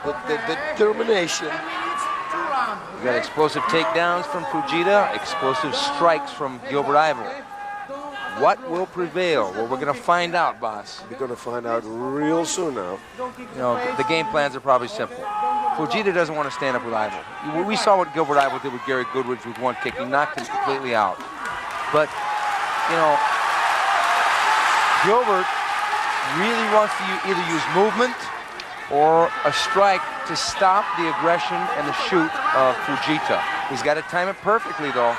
the determination. We got explosive takedowns from Fujita, explosive strikes from Gilbert Yvel. What will prevail? Well, we're going to find out, boss. We're going to find out real soon now. You know, the game plans are probably simple. Fujita doesn't want to stand up with Yvel. We saw what Gilbert Yvel did with Gary Goodridge with one kick. He knocked him completely out. But, you know, Gilbert really wants to either use movement or a strike to stop the aggression and the shoot of Fujita. He's got to time it perfectly, though,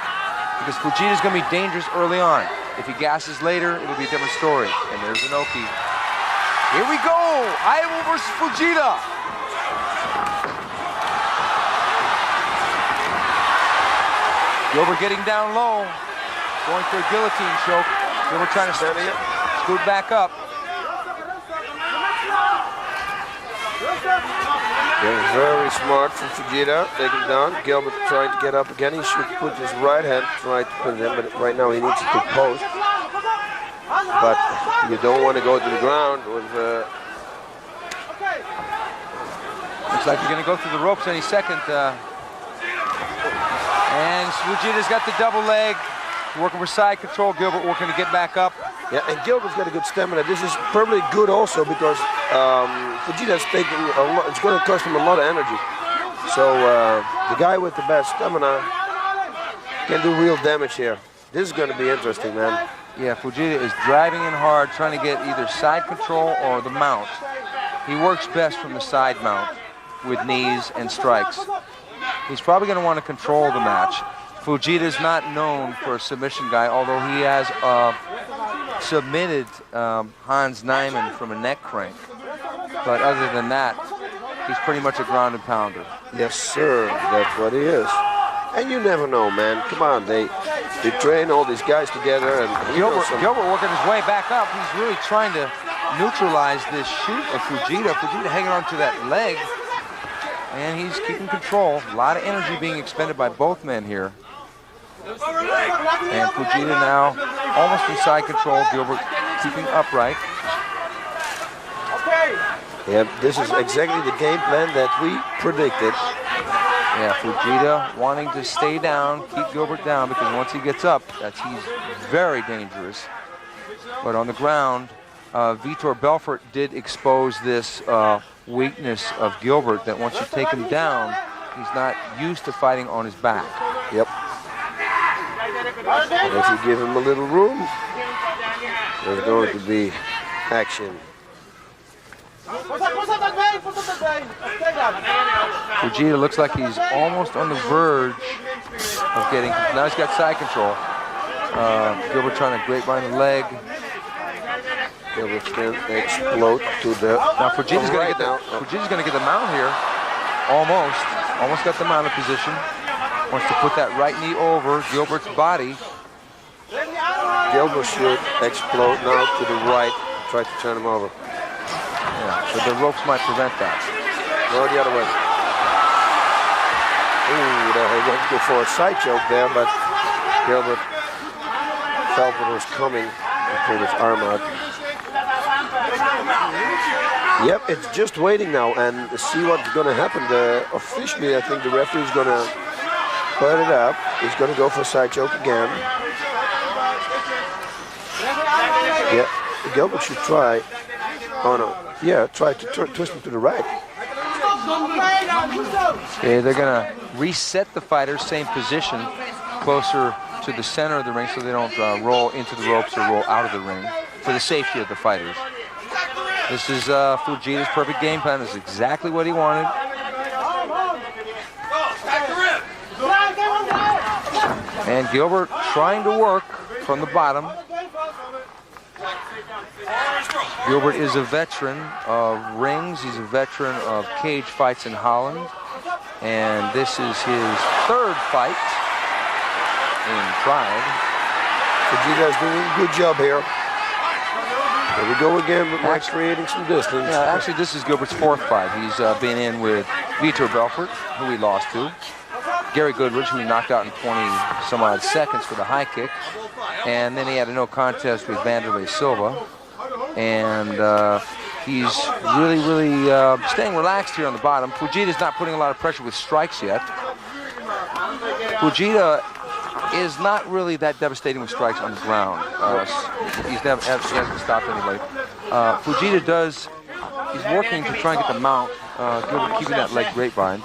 because Fujita's going to be dangerous early on. If he gasses later, it'll be a different story. And there's Inoki. Here we go! Yvel versus Fujita. Gilbert getting down low, going for a guillotine choke. Gilbert trying to scoot back up. They're very smart from Fujita, taking down. Gilbert trying to get up again. He should put his right hand, try to put it in, but right now he needs to post. But you don't want to go to the ground with... Looks like you're going to go through the ropes any second. And Fujita's got the double leg, working for side control. Gilbert working to get back up. Yeah, and Gilbert's got a good stamina. This is probably good also because Fujita's taking a lot. It's going to cost him a lot of energy. So the guy with the best stamina can do real damage here. This is going to be interesting, man. Yeah, Fujita is driving in hard, trying to get either side control or the mount. He works best from the side mount with knees and strikes. He's probably going to want to control the match. Fujita's not known for a submission guy, although he has submitted Hans Nyman from a neck crank. But other than that, he's pretty much a ground and pounder. Yes, sir. That's what he is. And you never know, man. Come on, they train all these guys together. And Gilbert working his way back up. He's really trying to neutralize this shoot of Fujita. Fujita hanging on to that leg. And he's keeping control. A lot of energy being expended by both men here. And Fujita now almost in side control. Gilbert keeping upright. Yeah, this is exactly the game plan that we predicted. Yeah, Fujita wanting to stay down, keep Gilbert down, because once he gets up, he's very dangerous. But on the ground, Vitor Belfort did expose this weakness of Gilbert, that once you take him down, he's not used to fighting on his back. Yep. If you give him a little room, there's going to be action. Fujita looks like he's almost on the verge of getting, now he's got side control. Gilbert trying to grapevine the leg. Gilbert's going to explode to the... Now Fujita's going to get the mount here. Almost got the mount in position. Wants to put that right knee over Gilbert's body. Gilbert should explode now to the right. Try to turn him over. Yeah, so the ropes might prevent that. Go the other way. Ooh, he went to go for a side choke there, but Gilbert felt what was coming and pulled his arm out. Yep, it's just waiting now and see what's going to happen. Officially, I think the referee is going to put it up. He's going to go for a side choke again. Yeah, Gilbert should try. Oh no, yeah, try to twist him to the right. Okay, they're going to reset the fighters, same position, closer to the center of the ring so they don't roll into the ropes or roll out of the ring for the safety of the fighters. This is Fujita's perfect game plan. This is exactly what he wanted. And Gilbert trying to work from the bottom. Gilbert is a veteran of rings. He's a veteran of cage fights in Holland. And this is his third fight in Pride. Fujita's doing a good job here. Here we go again with Mike creating some distance. Yeah, actually, this is Gilbert's fourth fight. He's been in with Vitor Belfort, who he lost to. Gary Goodridge, who he knocked out in 20-some-odd seconds for the high kick. And then he had a no contest with Vanderlei Silva. And He's really staying relaxed here on the bottom. Fujita's not putting a lot of pressure with strikes yet. Fujita is not really that devastating with strikes on the ground. He hasn't stopped anybody. Fujita does, he's working to try and get the mount, keeping that leg grapevine.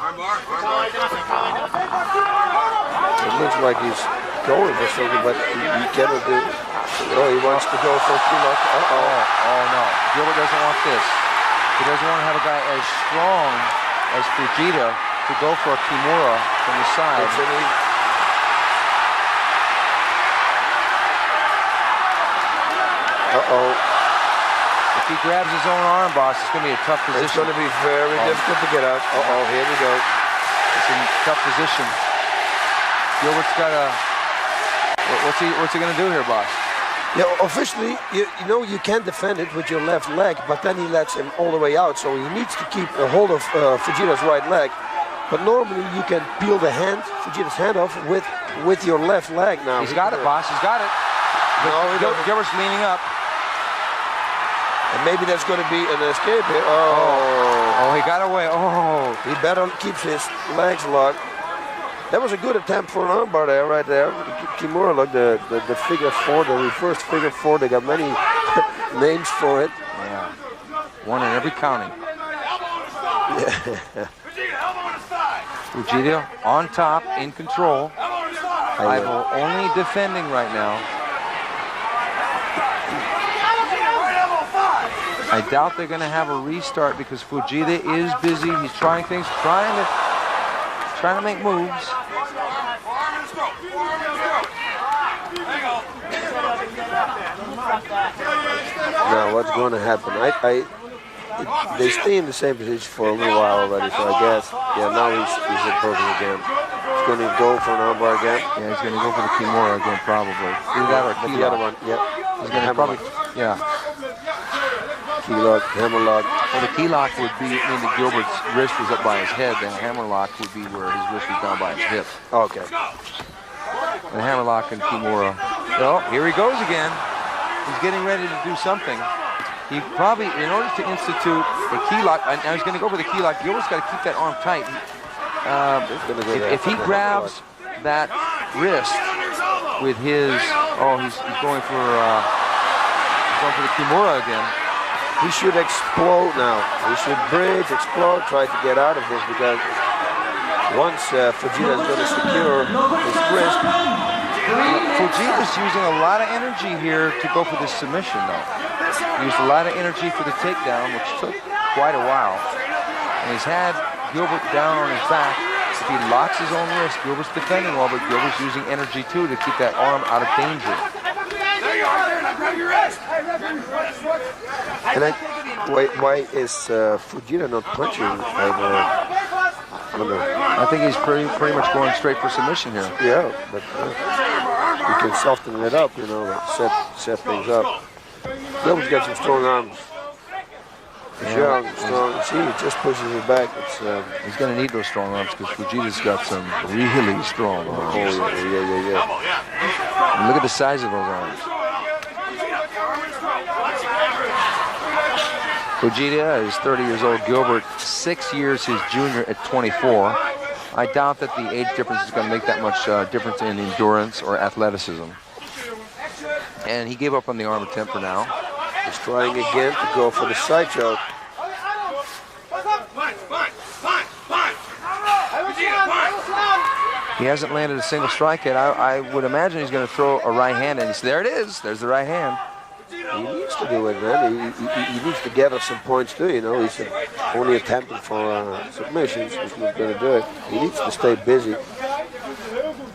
It looks like he's going for something, but he cannot do it. Oh, he wants to go for Kimura. Oh no, Gilbert doesn't want this. He doesn't want to have a guy as strong as Fujita to go for a Kimura from the side. If he grabs his own arm, boss, it's going to be a tough position. It's going to be very difficult to get out. Here we go. It's in a tough position. Gilbert's got a... What's he going to do here, boss? Yeah, officially, you know you can defend it with your left leg, but then he lets him all the way out, so he needs to keep a hold of Fujita's right leg. But normally you can peel the hand, Fujita's hand off with your left leg now. He's got it, boss. He's got it. No, Gilbert's leaning up. And maybe that's going to be an escape here. Oh, he got away. Oh. He better keeps his legs locked. That was a good attempt for an armbar there, right there. Kimura, look, the figure four, the reverse figure four. They got many names for it. Yeah. One in every county. Yeah. Fujita on top, in control. Yvel only defending right now. I doubt they're going to have a restart because Fujita is busy. He's trying things, trying to make moves. Now, what's going to happen? They stay in the same position for a little while already, so I guess. Yeah, now he's in purple again. He's going to go for an armbar again. Yeah, he's going to go for the Kimura again, probably. Either that or the other one. Yeah. He's going to probably. Yeah. Key lock, hammer lock. Well, the key lock would be, I mean, that Gilbert's wrist was up by his head. The hammer lock would be where his wrist was down by his hip. Okay. And hammer lock and Kimura. Oh, here he goes again. He's getting ready to do something. He probably, in order to institute a key lock, now he's going to go for the key lock. Gilbert's got to keep that arm tight. If he grabs that wrist with his, he's going for the Kimura again. He should explode now. He should bridge, explode, try to get out of this because once Fujita is going to secure his wrist. Fujita's using a lot of energy here to go for this submission, though. He used a lot of energy for the takedown, which took quite a while. And he's had Gilbert down on his back. If he locks his own wrist, Gilbert's defending well, but Gilbert's using energy, too, to keep that arm out of danger. And why is Fujita not punching? I think he's pretty much going straight for submission here. Yeah, but you can soften it up, you know, like set things up. Gilbert's got some strong arms. He's young, strong. See, he just pushes it back. He's going to need those strong arms because Fujita's got some really strong arms. Yeah. And look at the size of those arms. Fujita is 30 years old. Gilbert, 6 years his junior at 24. I doubt that the age difference is going to make that much difference in endurance or athleticism. And he gave up on the arm attempt for now. He's trying again to go for the side choke. He hasn't landed a single strike yet. I would imagine he's going to throw a right hand, and there it is. There's the right hand. He needs to do it, man. He needs to gather some points too, you know. He's only attempting for submissions. He's not going to do it. He needs to stay busy.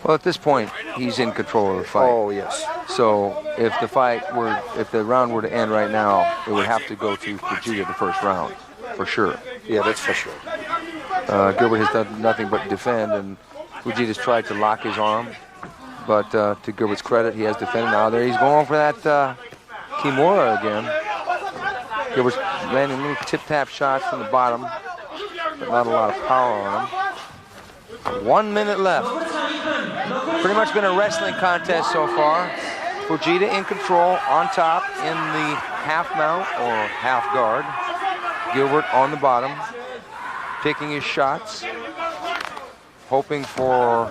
Well, at this point, he's in control of the fight. Oh, yes. So if the round were to end right now, it would have to go to Fujita the first round, for sure. Yeah, that's for sure. Gilbert has done nothing but defend, and Fujita's tried to lock his arm. But to Gilbert's credit, he has defended. Now there he's going for that Kimura again. Gilbert's landing little tip-tap shots from the bottom, but not a lot of power on him. 1 minute left. Pretty much been a wrestling contest so far. Fujita in control, on top in the half mount or half guard. Gilbert on the bottom, picking his shots, hoping for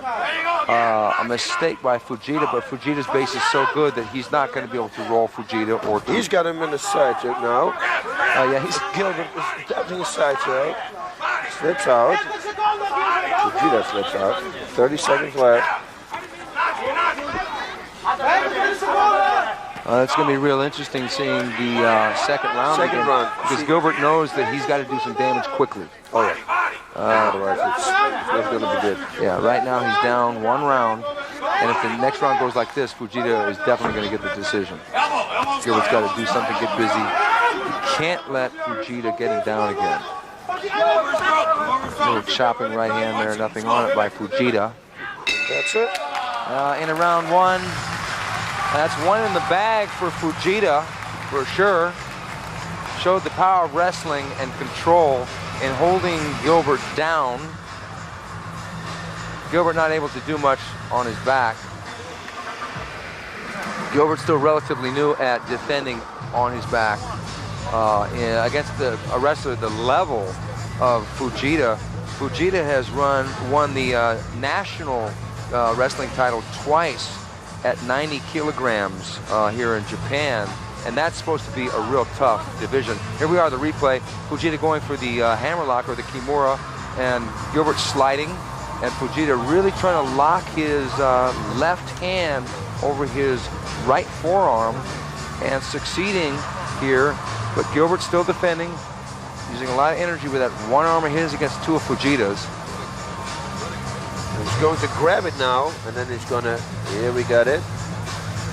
a mistake by Fujita, but Fujita's base is so good that he's not going to be able to roll Fujita or two. He's got him in the side check now. Yeah, he's Gilbert is tapping his side check. Slips out. Fujita slips out. 30 seconds left. It's going to be real interesting seeing the second round Second round. because Gilbert knows that he's got to do some damage quickly. Oh, yeah. Otherwise, it's not going to be good. Yeah, right now he's down 1 round, and if the next round goes like this, Fujita is definitely going to get the decision. Gilbert's got to do something, get busy. He can't let Fujita get him down again. Little chopping right hand there, nothing on it by Fujita. That's it. In round 1, that's 1 in the bag for Fujita, for sure. Showed the power of wrestling and control in holding Gilbert down. Gilbert not able to do much on his back. Gilbert's still relatively new at defending on his back against a wrestler at the level of Fujita. Fujita has won the national wrestling title twice at 90 kilograms here in Japan, and that's supposed to be a real tough division. Here we are, the replay. Fujita going for the hammerlock or the kimura, and Gilbert sliding, and Fujita really trying to lock his left hand over his right forearm and succeeding here, but Gilbert still defending, using a lot of energy with that one arm of his against 2 of Fujita's. He's going to grab it now, and then he's going to, here we got it.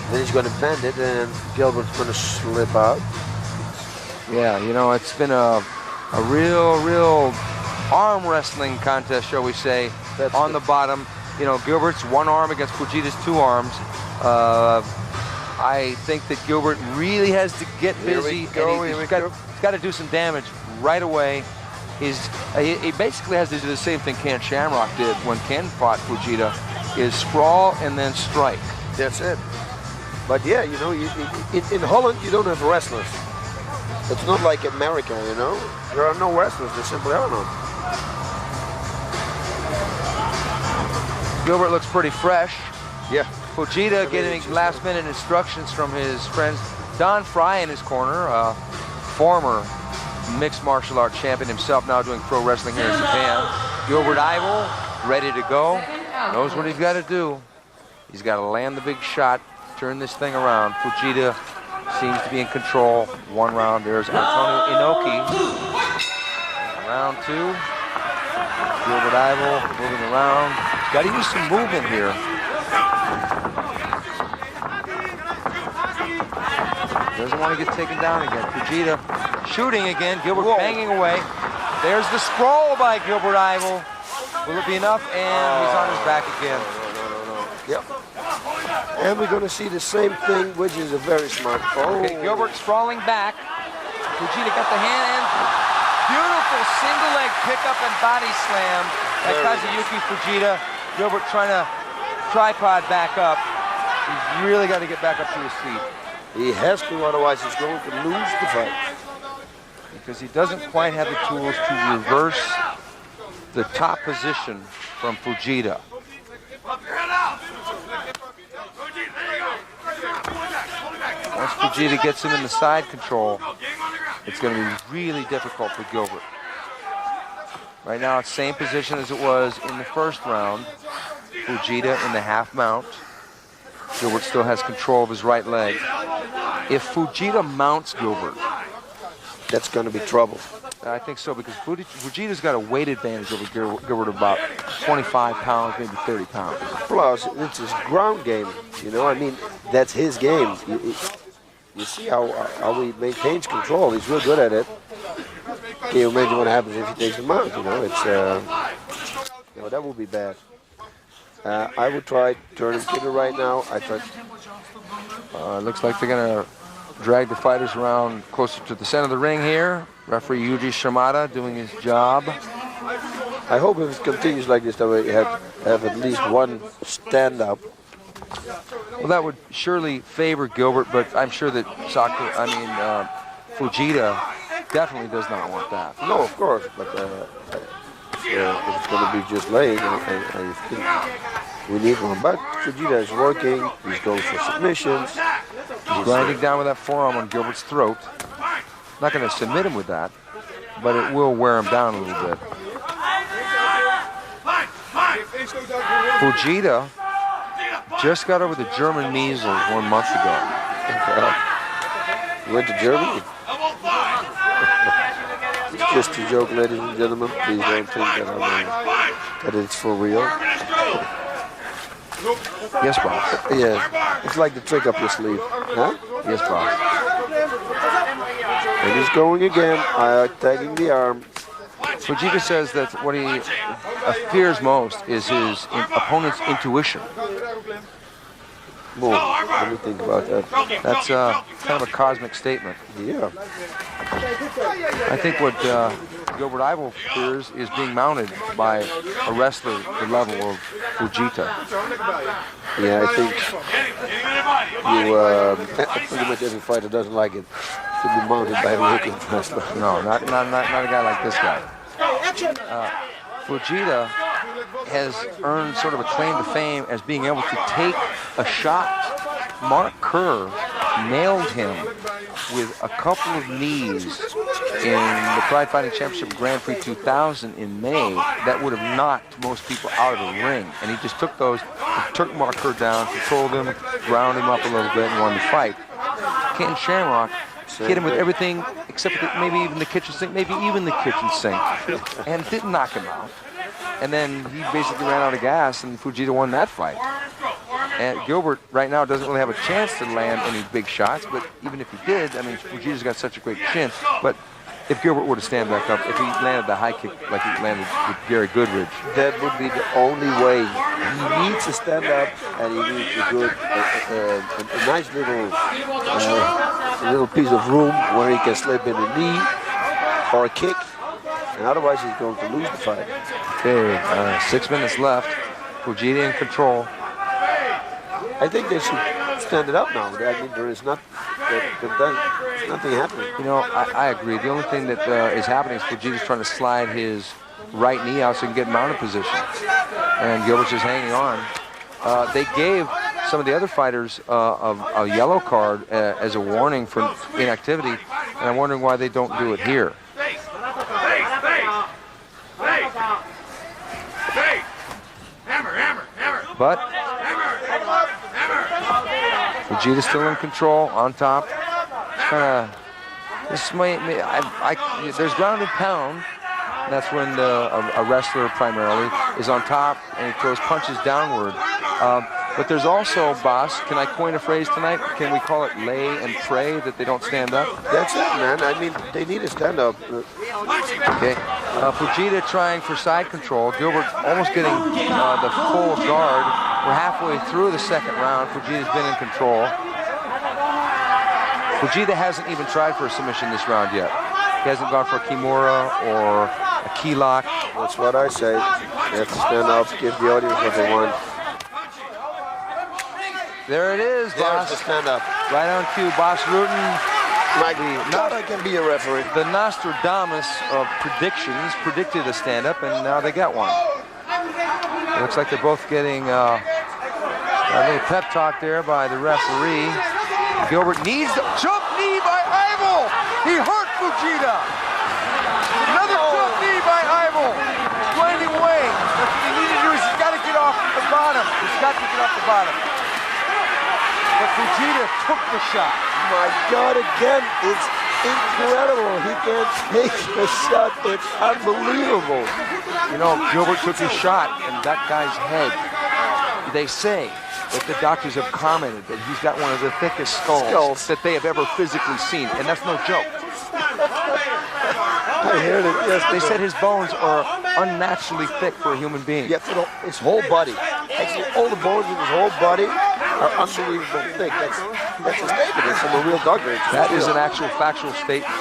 Then he's going to bend it, and Gilbert's going to slip out. Yeah, you know, it's been a real arm wrestling contest, shall we say, on the bottom. You know, Gilbert's 1 arm against Fujita's 2 arms. I think that Gilbert really has to get busy, and he's got to do some damage right away. He basically has to do the same thing Ken Shamrock did when Ken fought Fujita, is sprawl and then strike. That's it. But yeah, you know, in Holland you don't have wrestlers. It's not like America, you know. There are no wrestlers, there simply are none. Gilbert looks pretty fresh. Yeah. Fujita getting last-minute instructions from his friends. Don Fry in his corner, former mixed martial arts champion himself, now doing pro wrestling here in Japan. Gilbert Yvel, ready to go, knows what he's got to do. He's got to land the big shot, turn this thing around. Fujita seems to be in control. 1 round, there's Antonio Inoki. Round 2, Gilbert Yvel moving around. Got to use some movement here. Doesn't want to get taken down again. Fujita shooting again. Gilbert banging away. There's the sprawl by Gilbert Yvel. Will it be enough? And he's on his back again. No. Yep. And we're going to see the same thing, which is a very smart. Okay, Gilbert sprawling back. Fujita got the hand in. Beautiful single leg pickup and body slam by Kazuyuki Fujita. Gilbert trying to tripod back up. He's really got to get back up to his feet. He has to, otherwise he's going to lose the fight. Because he doesn't quite have the tools to reverse the top position from Fujita. Once Fujita gets him in the side control, it's going to be really difficult for Gilbert. Right now, it's same position as it was in the first round. Fujita in the half mount. Gilbert still has control of his right leg. If Fujita mounts Gilbert, that's going to be trouble. I think so, because Fujita's got a weight advantage over Gilbert about 25 pounds, maybe 30 pounds. Plus, it's his ground game. You know, I mean, that's his game. You see how he maintains control. He's real good at it. Can you imagine what happens if he takes him out? You know, it's you know, that would be bad. I would try turning Kidder right now. Looks like they're going to drag the fighters around closer to the center of the ring here. Referee Yuji Shimada doing his job. I hope if it continues like this, that we have at least 1 stand-up. Well, that would surely favor Gilbert, but I'm sure that Fujita definitely does not want that. No, of course, but if it's going to be just laying, I think we need one. But Fujita is working. He's going for submissions. He's grinding down with that forearm on Gilbert's throat. Not going to submit him with that, but it will wear him down a little bit. Fujita just got over the German measles 1 month ago. You went to Germany? It's just a joke, ladies and gentlemen. Please don't think that it's for real. Yes, boss. Yeah, it's like the trick up your sleeve. Huh? Yes, boss. And he's going again, tagging the arm. Fujita says that what he fears most is his opponent's intuition. Whoa, let me think about that. That's kind of a cosmic statement. Yeah. I think what Gilbert Yvel fears is being mounted by a wrestler the level of Fujita. Yeah, I think pretty much every fighter doesn't like it to be mounted by a Wicked wrestler. No, not a guy like this guy. Fujita has earned sort of a claim to fame as being able to take a shot. Mark Kerr nailed him with a couple of knees in the Pride Fighting Championship Grand Prix 2000 in May that would have knocked most people out of the ring. And he just took those, took Mark Kerr down, controlled him, ground him up a little bit, and won the fight. Ken Shamrock hit him with everything except maybe even the kitchen sink, maybe even the kitchen sink, and didn't knock him out. And then he basically ran out of gas, and Fujita won that fight. And Gilbert right now doesn't really have a chance to land any big shots, but even if he did, I mean, Fujita's got such a great chin. But if Gilbert were to stand back up, if he landed the high kick like he landed with Gary Goodridge, that would be the only way. He needs to stand up, and he needs a good, a nice little piece of room where he can slip in a knee or a kick, and otherwise he's going to lose the fight. Okay, 6 minutes left. Fujita in control. I think they should stand it up now. I mean, there is not, there's nothing happening. You know, I agree. The only thing that is happening is Fujita's trying to slide his right knee out so he can get mounted position. And Gilbert's just hanging on. They gave some of the other fighters a yellow card as a warning for inactivity, and I'm wondering why they don't do it here. But Fujita's still in control, on top. There's ground and pound. That's when a wrestler primarily is on top and he throws punches downward. But there's also, boss, can I coin a phrase tonight? Can we call it lay and pray that they don't stand up? That's it, man. I mean, they need to stand up. Okay. Fujita trying for side control. Gilbert almost getting the full guard. We're halfway through the second round. Fujita's been in control. Fujita hasn't even tried for a submission this round yet. He hasn't gone for a Kimura or a key lock. That's what I say. They have to stand up, give the audience what they want. There it is, boss. There's the stand up. Right on cue, Boss Rutten. My God, I can be a referee. The Nostradamus of predictions predicted a stand-up, and now they got one. It looks like they're both getting a little pep talk there by the referee. Gilbert needs the jump knee by Yvel. He hurt Fujita. Another jump knee by Yvel. Grinding away. What he needs to do is he's got to get off the bottom. He's got to get off the bottom. But Fujita took the shot. My God, again, it's incredible. He can't take the shot. It's unbelievable. You know, Gilbert took his shot in that guy's head. They say that the doctors have commented that he's got one of the thickest skulls that they have ever physically seen, and that's no joke. I heard it. Yes, they said his bones are unnaturally thick for a human being. Yeah, for his whole body. Actually, all the bones in his whole body are unbelievably thick. That's a statement. It's from a real doctor. That is an actual factual statement.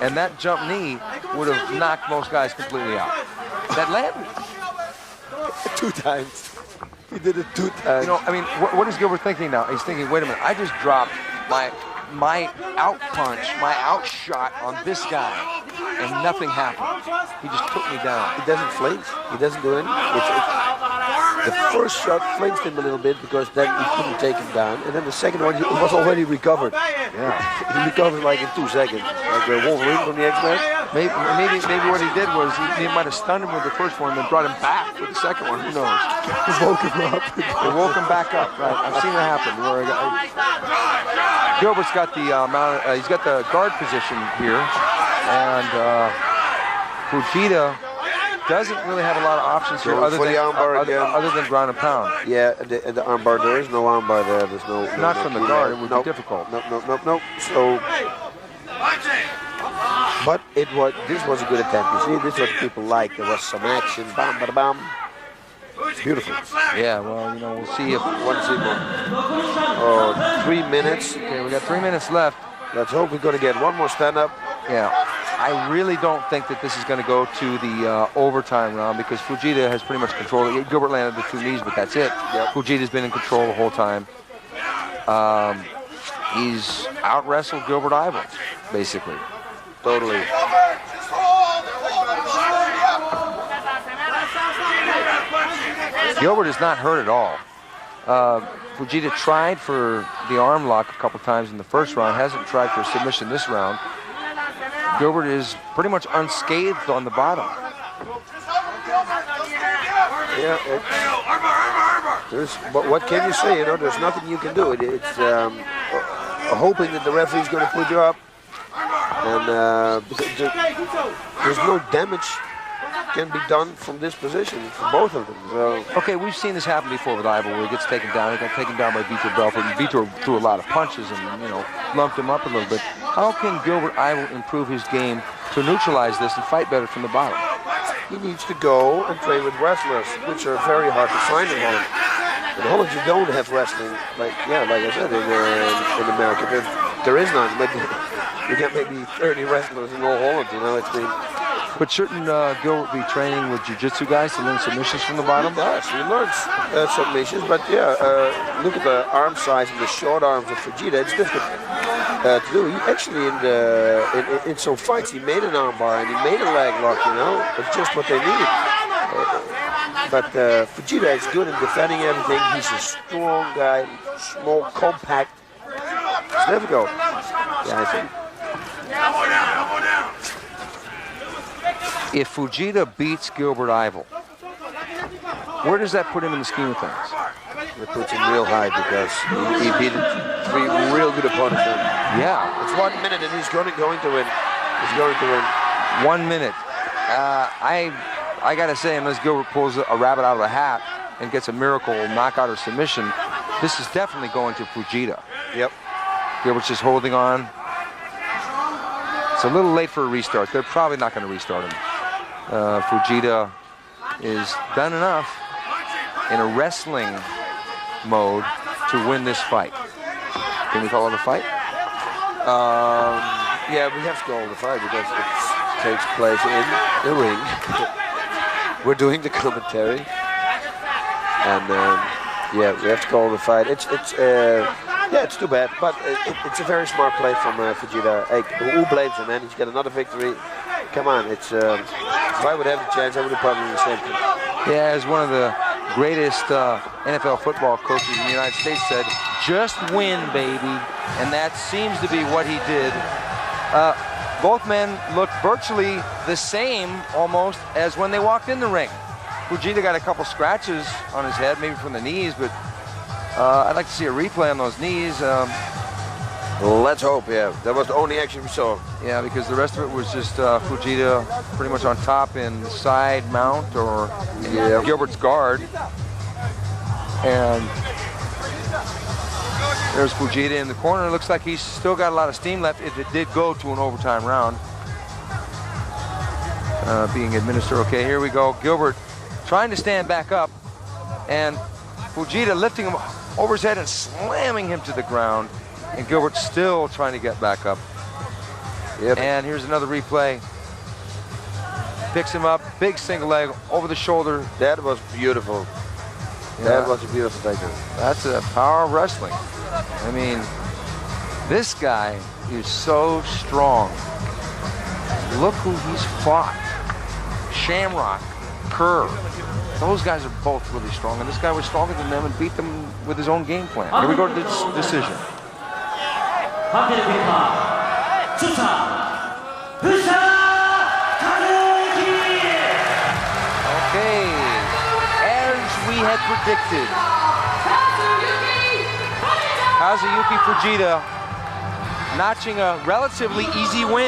And that jump knee would have knocked most guys completely out. That landed. 2 times. He did it 2 times. You know, I mean, what is Gilbert thinking now? He's thinking, wait a minute, I just dropped my my out punch, my outshot on this guy, and nothing happened. He just took me down. He doesn't flinch. He doesn't do anything. The first shot flinched him a little bit because then he couldn't take him down. And then the second one, he was already recovered. Yeah. He recovered like in 2 seconds. Like Wolverine from the X-Men. Maybe what he did was he might have stunned him with the first one and then brought him back with the second one. Who knows? He woke him up. They woke him back up. Right. I've seen that happen. Where Gilbert's got the he's got the guard position here, and Fujita doesn't really have a lot of options here other than ground and pound. Yeah, the armbar, there is no armbar there. There's no. Not from the guard. It would be difficult. No. So. But this was a good attempt. You see, this is what people like. There was some action. Bam, bada, bam. It's beautiful. Yeah, well, you know, we'll see if... 3 minutes. Okay, we got 3 minutes left. Let's hope we're going to get one more stand-up. Yeah. I really don't think that this is going to go to the overtime round because Fujita has pretty much controlled it. Gilbert landed the 2 knees, but that's it. Yep. Fujita's been in control the whole time. He's out-wrestled Gilbert Yvel, basically. Totally. Gilbert is not hurt at all. Fujita tried for the arm lock a couple times in the first round, hasn't tried for submission this round. Gilbert is pretty much unscathed on the bottom. Yeah, but what can you say? You know, there's nothing you can do. It's hoping that the referee's going to put you up, and there's no damage can be done from this position for both of them. So. Okay, we've seen this happen before with Yvel, where he gets taken down. He got taken down by Vitor Belfort, and Vitor threw a lot of punches and, you know, lumped him up a little bit. How can Gilbert Yvel improve his game to neutralize this and fight better from the bottom? He needs to go and train with wrestlers, which are very hard to find in Holland. In Holland, you don't have wrestling, like I said, in America, there is none. Maybe you get maybe 30 wrestlers in all Holland, you know. It's been. But shouldn't Gilbert be training with jiu-jitsu guys to learn submissions from the bottom? Yes, he learns submissions, but yeah, look at the arm size and the short arms of Fujita. It's difficult to do. He actually, in some fights, he made an arm bar and he made a leg lock, you know. It's just what they need. But Fujita is good in defending everything. He's a strong guy, small, compact. It's difficult. Yeah, I think. If Fujita beats Gilbert Yvel, where does that put him in the scheme of things? It puts him real high because he beat 3 real good opponents. Yeah. It's 1 minute and he's going to win. He's going to win. 1 minute. I got to say, unless Gilbert pulls a rabbit out of a hat and gets a miracle knockout or submission, this is definitely going to Fujita. Yep. Gilbert's just holding on. It's a little late for a restart. They're probably not going to restart him. Fujita is done enough in a wrestling mode to win this fight. Can we call it a fight? Yeah, we have to call it a fight because it takes place in the ring. We're doing the commentary, and yeah, we have to call it a fight. It's too bad, but it's a very smart play from Fujita. Hey, who blames him, man? He's got another victory. Come on, it's if I would have the chance, I would have probably done the same thing. Yeah, as one of the greatest NFL football coaches in the United States said, just win, baby. And that seems to be what he did. Both men look virtually the same almost as when they walked in the ring. Fujita got a couple scratches on his head, maybe from the knees, but I'd like to see a replay on those knees. Let's hope, yeah. That was the only action we saw. Yeah, because the rest of it was just Fujita pretty much on top in side mount or Gilbert's guard. And there's Fujita in the corner. It looks like he's still got a lot of steam left if it did go to an overtime round. Being administered. Okay, here we go. Gilbert trying to stand back up, and Fujita lifting him over his head and slamming him to the ground. And Gilbert still trying to get back up. Yep. And here's another replay. Picks him up, big single leg over the shoulder. That was beautiful. Yeah. That was a beautiful takedown. That's a power of wrestling. I mean, This guy is so strong. Look who he's fought. Shamrock, Kerr. Those guys are both really strong, and this guy was stronger than them and beat them with his own game plan. Here we go to this decision. Okay, as we had predicted, Kazuyuki Fujita notching a relatively easy win.